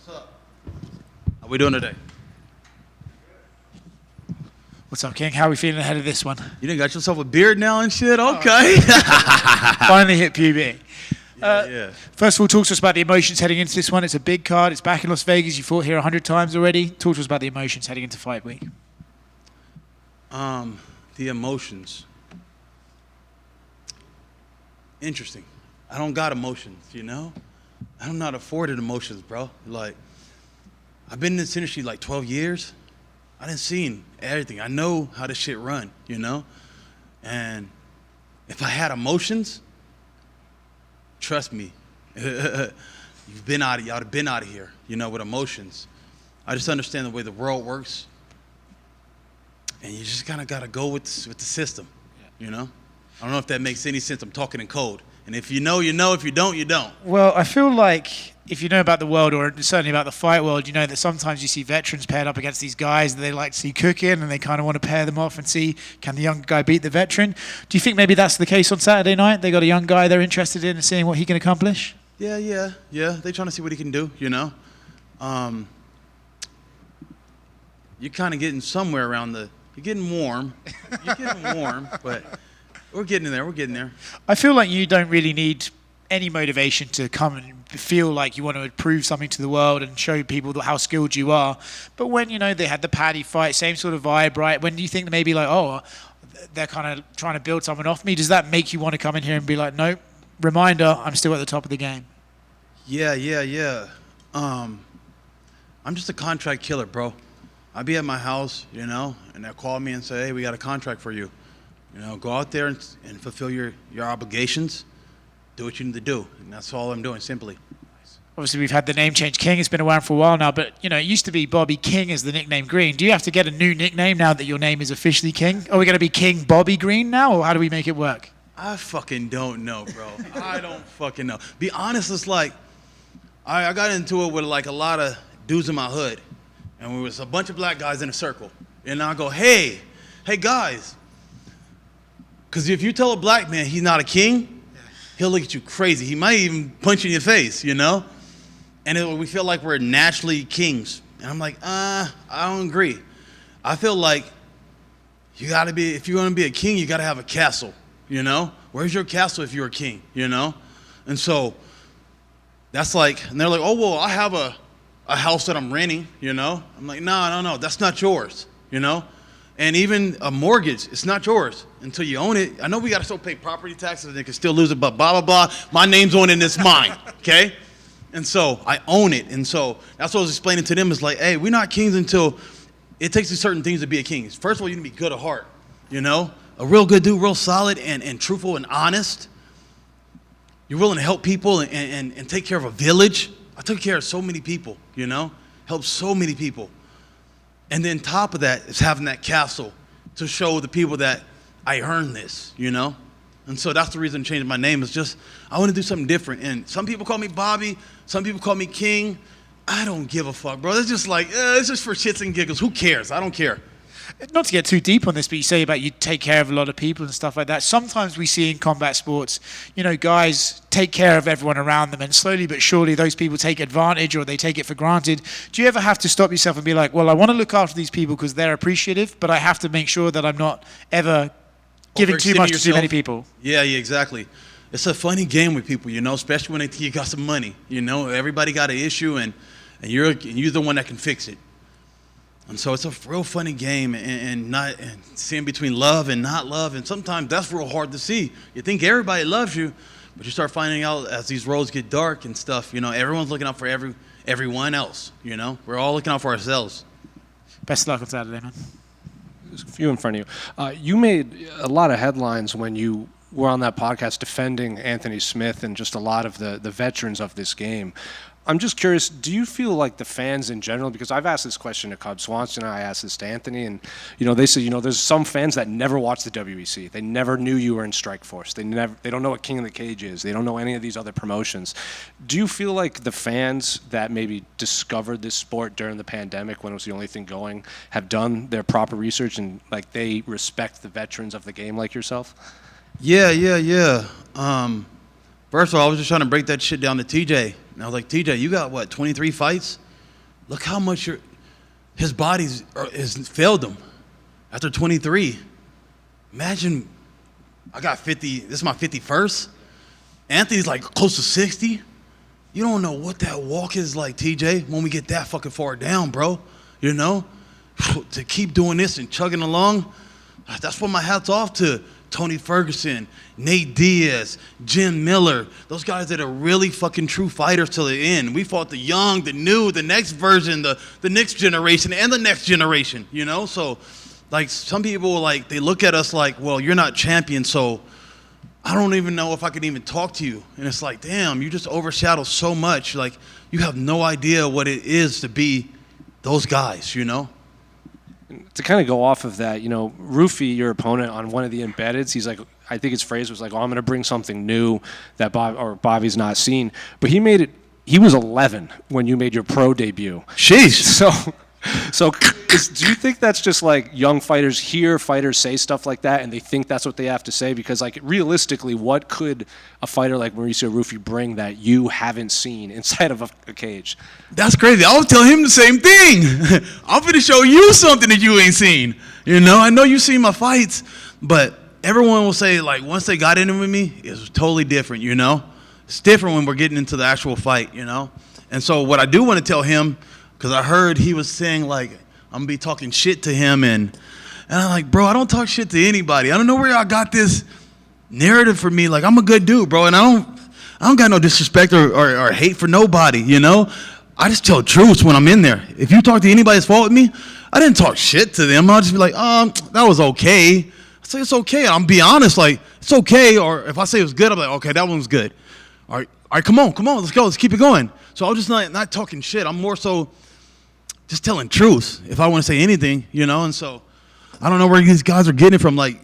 What's up? How we doing today? What's up, King? How are we feeling ahead of this one? You done got yourself a beard now and shit? Okay. Finally hit puberty. Yeah. First of all, talk to us about the emotions heading into this one. It's a big card. It's back in Las Vegas. You fought here 100 times already. Talk to us about the emotions heading into fight week. The emotions. Interesting. I don't got emotions, you know? I'm not afforded emotions, bro. Like, I've been in this industry like 12 years. I done seen everything. I know how this shit run, you know? And if I had emotions, trust me, y'all have been out of here, you know, with emotions. I just understand the way the world works. And you just kind of got to go with the system, you know? I don't know if that makes any sense. I'm talking in code. And if you know, you know. If you don't, you don't. Well, I feel like if you know about the world, or certainly about the fight world, you know that sometimes you see veterans paired up against these guys that they like to see cooking, and they kind of want to pair them off and see, can the young guy beat the veteran? Do you think maybe that's the case on Saturday night? They got a young guy they're interested in and seeing what he can accomplish? Yeah. They trying to see what he can do, you know? You're kind of getting somewhere around you're getting warm. You're getting warm, but we're getting there. I feel like you don't really need any motivation to come and feel like you want to prove something to the world and show people how skilled you are. But when, you know, they had the Paddy fight, same sort of vibe, right? When do you think maybe like, oh, they're kind of trying to build someone off me? Does that make you want to come in here and be like, nope, reminder, I'm still at the top of the game? Yeah. I'm just a contract killer, bro. I'd be at my house, you know, and they'll call me and say, hey, we got a contract for you. You know, go out there and fulfill your obligations. Do what you need to do. And that's all I'm doing, simply. Obviously, we've had the name change. King has been around for a while now, but, you know, it used to be Bobby King as the nickname Green. Do you have to get a new nickname now that your name is officially King? Are we going to be King Bobby Green now, or how do we make it work? I fucking don't know, bro. I don't fucking know. Be honest, it's like, I got into it with like a lot of dudes in my hood. And we was a bunch of black guys in a circle. And I go, hey guys. Because if you tell a black man he's not a king, he'll look at you crazy. He might even punch you in your face, you know? And we feel like we're naturally kings. And I'm like, I don't agree. I feel like if you're going to be a king, you got to have a castle, you know? Where's your castle if you're a king, you know? And so that's like, and they're like, oh, well, I have a house that I'm renting, you know? I'm like, no, that's not yours, you know? And even a mortgage, it's not yours until you own it. I know we got to still pay property taxes and they can still lose it, but blah, blah, blah. My name's on it and it's mine, okay? And so I own it. And so that's what I was explaining to them. Is like, hey, we're not kings until it takes certain things to be a king. First of all, you need to be good at heart, you know? A real good dude, real solid and truthful and honest. You're willing to help people and take care of a village. I took care of so many people, you know? Helped so many people. And then top of that is having that castle to show the people that I earned this, you know? And so that's the reason I'm changing my name. Is just, I want to do something different. And some people call me Bobby. Some people call me King. I don't give a fuck, bro. It's just like, it's just for shits and giggles. Who cares? I don't care. Not to get too deep on this, but you say about you take care of a lot of people and stuff like that. Sometimes we see in combat sports, you know, guys take care of everyone around them, and slowly but surely those people take advantage or they take it for granted. Do you ever have to stop yourself and be like, well, I want to look after these people because they're appreciative, but I have to make sure that I'm not ever giving too much to too many people? Yeah, exactly. It's a funny game with people, you know, especially when they think you got some money. You know, everybody got an issue, and you're the one that can fix it. And so it's a real funny game, and seeing between love and not love, and sometimes that's real hard to see. You think everybody loves you, but you start finding out as these roads get dark and stuff, you know, everyone's looking out for everyone else, you know? We're all looking out for ourselves. Best of luck on Saturday, man. There's a few in front of you. You made a lot of headlines when you were on that podcast defending Anthony Smith and just a lot of the veterans of this game. I'm just curious, do you feel like the fans in general, because I've asked this question to Cub Swanson, I asked this to Anthony, and you know, they say, you know, there's some fans that never watched the WEC. They never knew you were in Strikeforce. They don't know what King of the Cage is. They don't know any of these other promotions. Do you feel like the fans that maybe discovered this sport during the pandemic when it was the only thing going have done their proper research and like they respect the veterans of the game like yourself? Yeah. First of all, I was just trying to break that shit down to TJ. And I was like, TJ, you got, 23 fights? look how much his body's has failed him after 23. Imagine I got 50. This is my 51st. Anthony's like close to 60. You don't know what that walk is like, TJ, when we get that fucking far down, bro. You know? To keep doing this and chugging along, that's what my hat's off to Tony Ferguson, Nate Diaz, Jim Miller, those guys that are really fucking true fighters till the end. We fought the young, the new, the next version, the next generation, and the next generation, you know? So, like, some people, like, they look at us like, well, you're not champion, so I don't even know if I can even talk to you. And it's like, damn, you just overshadow so much. Like, you have no idea what it is to be those guys, you know? To kind of go off of that, you know, Ruffy, your opponent, on one of the embeddeds, he's like, I think his phrase was like, oh, I'm going to bring something new that Bobby's not seen. But he was 11 when you made your pro debut. Sheesh. So do you think that's just like young fighters hear fighters say stuff like that and they think that's what they have to say? Because like realistically, what could a fighter like Mauricio Ruffy bring that you haven't seen inside of a cage? That's crazy. I was telling him the same thing. I'm going to show you something that you ain't seen. You know, I know you've seen my fights, but everyone will say, like, once they got in it with me, it was totally different, you know? It's different when we're getting into the actual fight, you know? And so what I do want to tell him, because I heard he was saying, like, I'm going to be talking shit to him, and I'm like, bro, I don't talk shit to anybody. I don't know where y'all got this narrative for me. Like, I'm a good dude, bro, and I don't got no disrespect or hate for nobody, you know? I just tell truths when I'm in there. If you talk to anybody's fault with me, I didn't talk shit to them. I'll just be like, that was okay. I say it's okay. I'm be honest, like, it's okay. Or if I say it was good, I'm like, okay, that one was good. All right, come on, let's go. Let's keep it going. So I'm just not talking shit. I'm more so just telling truth if I want to say anything, you know? And so I don't know where these guys are getting it from. Like,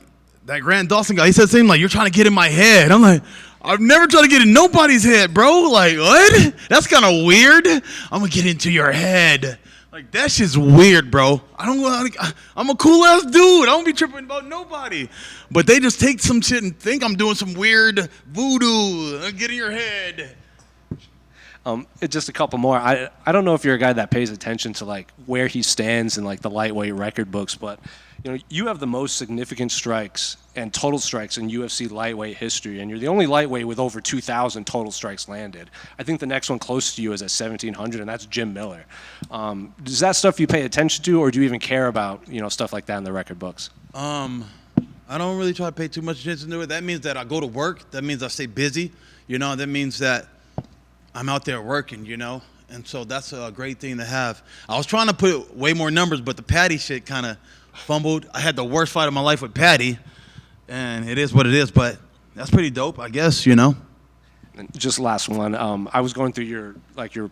that Grant Dawson guy, he said something like, you're trying to get in my head. I'm like, I've never tried to get in nobody's head, bro. Like, what? That's kind of weird. I'm going to get into your head. Like, that shit's weird, bro. I'm a cool-ass dude. I don't be tripping about nobody. But they just take some shit and think I'm doing some weird voodoo. Get in your head. Just a couple more. I don't know if you're a guy that pays attention to like where he stands in like the lightweight record books, but you know you have the most significant strikes and total strikes in UFC lightweight history, and you're the only lightweight with over 2,000 total strikes landed. I think the next one close to you is at 1,700, and that's Jim Miller. Is that stuff you pay attention to, or do you even care about stuff like that in the record books? I don't really try to pay too much attention to it. That means that I go to work. That means I stay busy. That means that I'm out there working, and so that's a great thing to have. I was trying to put way more numbers, but the Paddy shit kind of fumbled. I had the worst fight of my life with Paddy, and it is what it is, but that's pretty dope, I guess, And just last one. I was going through your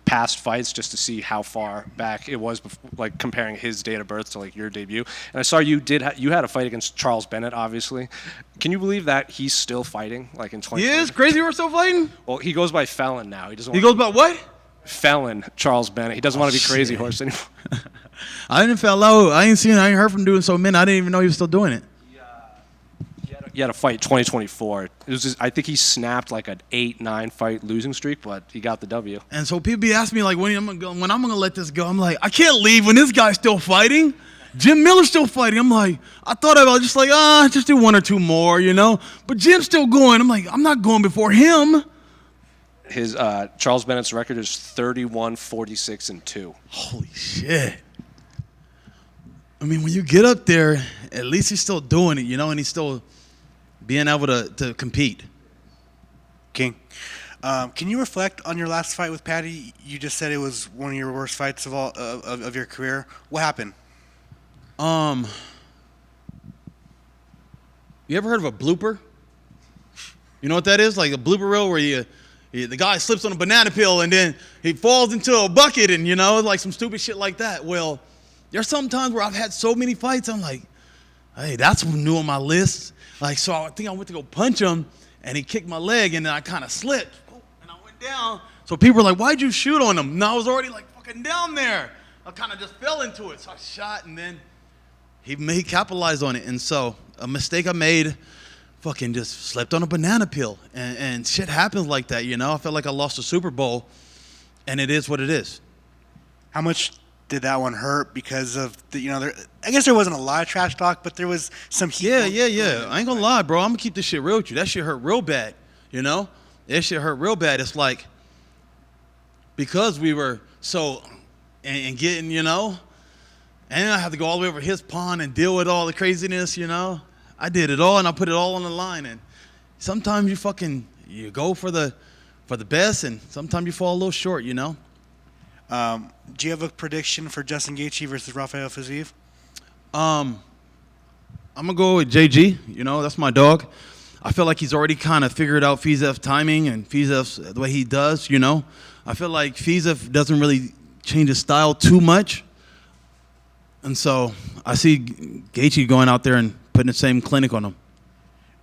past fights just to see how far back it was, like comparing his date of birth to like your debut. And I saw you had a fight against Charles Bennett, obviously. Can you believe that he's still fighting, like in 2020? He is? Crazy we're still fighting? Well, he goes by Felon now. He goes by what? Felon Charles Bennett. He doesn't want to be Crazy Horse anymore. I didn't follow. I ain't heard from doing so many. I didn't even know he was still doing it. He had a fight 2024. It was I think he snapped like an 8-9 fight losing streak, but he got the W. And so people be asking me like when I'm gonna let this go. I'm like, I can't leave when this guy's still fighting. Jim Miller's still fighting. I'm like, I thought about just like, just do one or two more, But Jim's still going. I'm like, I'm not going before him. His Charles Bennett's record is 31-46-2. Holy shit. I mean, when you get up there, at least he's still doing it, and he's still being able to compete. King, can you reflect on your last fight with Paddy? You just said it was one of your worst fights of all of your career. What happened? You ever heard of a blooper? You know what that is? Like a blooper reel where the guy slips on a banana peel and then he falls into a bucket and, like some stupid shit like that. Well, there's some times where I've had so many fights, I'm like, hey, that's new on my list. Like, so I think I went to go punch him, and he kicked my leg, and then I kind of slipped, and I went down. So people were like, why'd you shoot on him? No, I was already, like, fucking down there. I kind of just fell into it. So I shot, and then he capitalized on it. And so a mistake I made, fucking just slipped on a banana peel. And shit happens like that, I felt like I lost a Super Bowl, and it is what it is. How much did that one hurt because of the, I guess there wasn't a lot of trash talk, but there was some heat. Yeah. I ain't gonna lie, bro. I'm gonna keep this shit real with you. That shit hurt real bad, That shit hurt real bad. It's like, because we were so, and getting, and I had to go all the way over his pond and deal with all the craziness, I did it all and I put it all on the line. And sometimes you go for the best, and sometimes you fall a little short, Do you have a prediction for Justin Gaethje versus Rafael Fiziev? I'm gonna go with JG. That's my dog. I feel like he's already kind of figured out Fiziev's timing and Fiziev's the way he does. I feel like Fiziev doesn't really change his style too much, and so I see Gaethje going out there and putting the same clinic on him.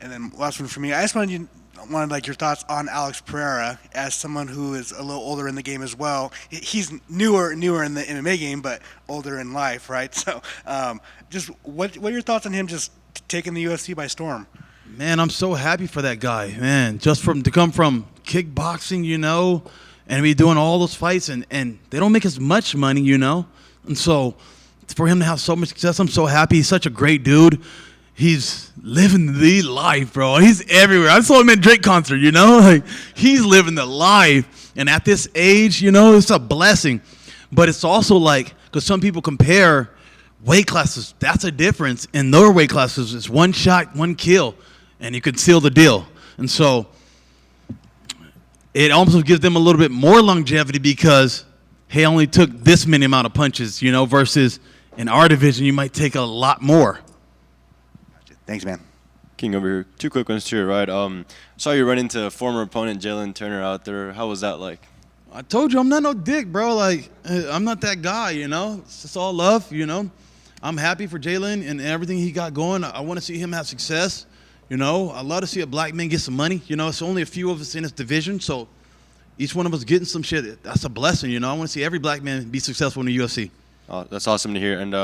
And then last one for me, I just wanted your thoughts on Alex Pereira as someone who is a little older in the game as well. He's newer in the MMA game, but older in life, right? So, just what are your thoughts on him just taking the UFC by storm? Man, I'm so happy for that guy, man. Just to come from kickboxing, and be doing all those fights, and they don't make as much money, and so for him to have so much success, I'm so happy. He's such a great dude. He's living the life, bro. He's everywhere. I saw him at Drake concert, like he's living the life. And at this age, it's a blessing. But it's also like, because some people compare weight classes, that's a difference. In lower weight classes, it's one shot, one kill, and you could seal the deal. And so it almost gives them a little bit more longevity because he only took this many amount of punches, versus in our division, you might take a lot more. Thanks, man. King over here. 2 quick ones to your right. Saw you run into former opponent Jalen Turner out there. How was that like? I told you I'm not no dick, bro. Like, I'm not that guy, It's just all love, I'm happy for Jalen and everything he got going. I want to see him have success, I love to see a black man get some money. It's only a few of us in this division, so each one of us getting some shit, that's a blessing, I want to see every black man be successful in the UFC. That's awesome to hear. And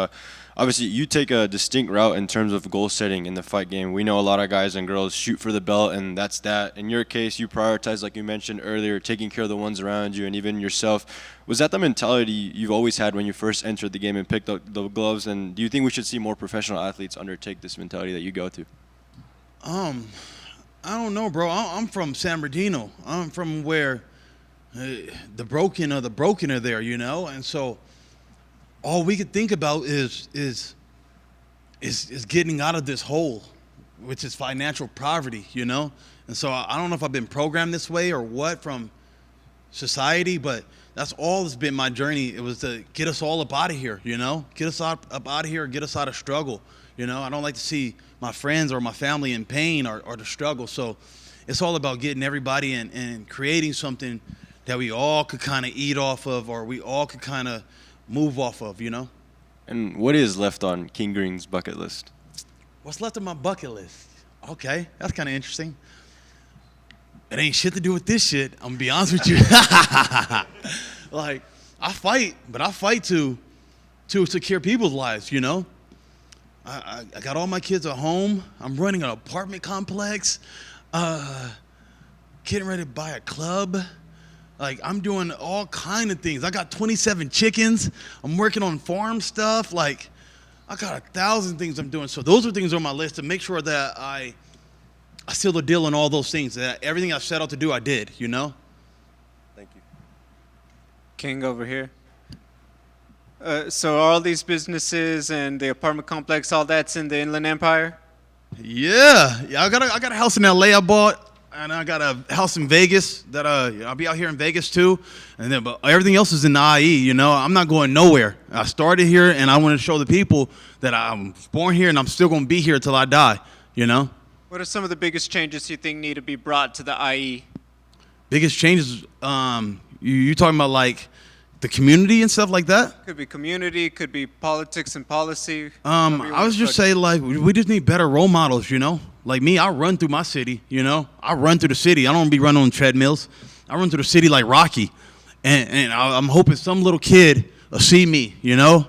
obviously, you take a distinct route in terms of goal setting in the fight game. We know a lot of guys and girls shoot for the belt, and that's that. In your case, you prioritize, like you mentioned earlier, taking care of the ones around you and even yourself. Was that the mentality you've always had when you first entered the game and picked up the gloves? And do you think we should see more professional athletes undertake this mentality that you go to? I don't know, bro. I'm from San Bernardino. I'm from where the broken are there, and so all we could think about is getting out of this hole, which is financial poverty, And so I don't know if I've been programmed this way or what from society, but that's all that's been my journey. It was to get us all up out of here, Get us up out of here, get us out of struggle, I don't like to see my friends or my family in pain or the struggle. So it's all about getting everybody and creating something that we all could kind of eat off of, or we all could kind of move off of, And what is left on King Green's bucket list? What's left on my bucket list? Okay, that's kind of interesting. It ain't shit to do with this shit. I'm gonna be honest with you. Like, I fight, but I fight to secure people's lives, I got all my kids at home. I'm running an apartment complex, getting ready to buy a club. Like, I'm doing all kind of things. I got 27 chickens. I'm working on farm stuff. Like, I got 1,000 things I'm doing. So those are things on my list to make sure that I seal the deal on all those things. That everything I set out to do, I did, Thank you. King over here. So all these businesses and the apartment complex, all that's in the Inland Empire? Yeah. I got a house in LA I bought. And I got a house in Vegas that I'll be out here in Vegas too, and then but everything else is in the IE. I'm not going nowhere. I started here, and I want to show the people that I'm born here, and I'm still going to be here till I die. What are some of the biggest changes you think need to be brought to the IE? Biggest changes? You talking about like the community and stuff like that? Could be community, could be politics and policy. I was just saying, like, we just need better role models, Like me, I run through my city, I run through the city. I don't be running on treadmills. I run through the city like Rocky. And I'm hoping some little kid will see me, I'll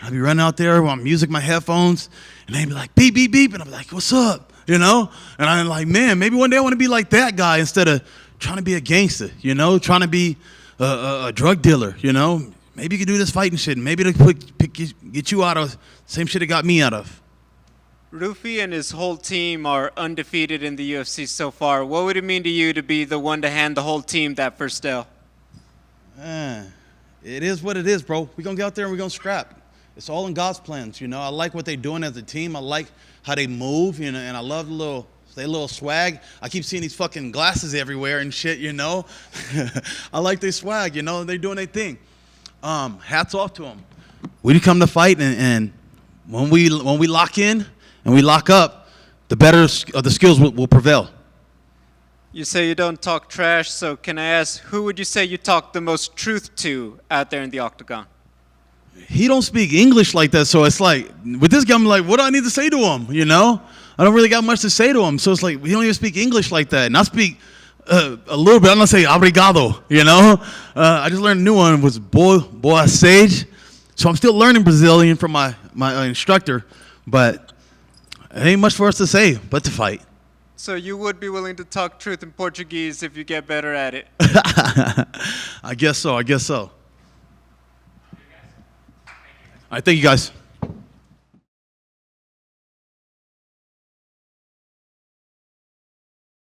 be running out there with my music, my headphones, and they be like, beep, beep, beep. And I'm like, what's up, And I'm like, man, maybe one day I want to be like that guy instead of trying to be a gangster, trying to be a drug dealer, maybe you can do this fighting shit. Maybe it'll get you out of same shit it got me out of. Ruffy and his whole team are undefeated in the UFC so far. What would it mean to you to be the one to hand the whole team that first L? It is what it is, bro. We're going to get out there and we're going to scrap. It's all in God's plans, you know. I like what they're doing as a team. I like how they move, you know, and I love their little swag. I keep seeing these fucking glasses everywhere and shit, you know. I like their swag, you know. They're doing their thing. Hats off to them. We come to fight, and when we lock in and we lock up, the better of the skills will prevail. You say you don't talk trash, so can I ask, who would you say you talk the most truth to out there in the octagon? He don't speak English like that, so it's like, with this guy, I'm like, what do I need to say to him, you know? I don't really got much to say to him, so it's like, he don't even speak English like that. And I speak a little bit. I'm going to say obrigado, you know? I just learned a new one, was boa sage. So I'm still learning Brazilian from my instructor, but it ain't much for us to say but to fight. So you would be willing to talk truth in Portuguese if you get better at it? I guess so. All right, thank you guys.